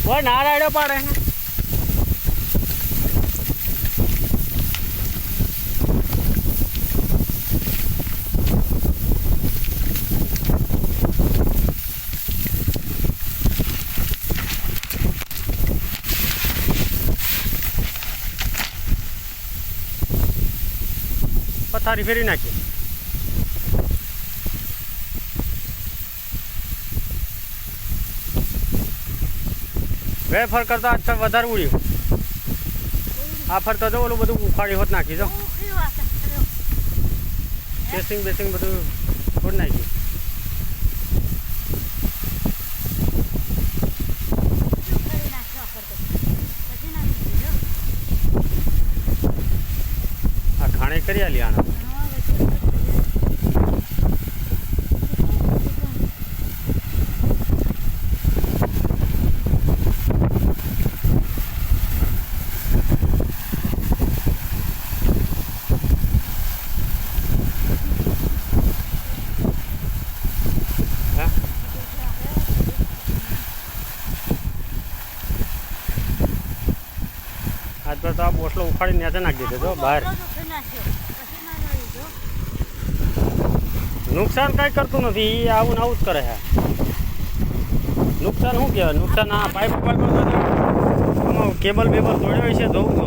ઓય ના રાડ્યો પાડે પથારી ફેરી નાખી વેફર કરતા આજ વધારે ઉડ્યું આ ફરતા જો ઓલું બધું ઉખાડી હોત નાખી જો બેસિંગ બધું છોડ નાખ્યું આ ઘાણે કરી આલી આના આજ પર તો આ બોસલો ઉખાડી નેચે નાખી દીધો બહાર નુકસાન કઈ કરતું નથી એ આવું ને આવું જ કરે છે નુકસાન શું કહેવાય નુકસાન આ પાઇપ કેબલ બેબલ તોડ્યો છે જોવું તો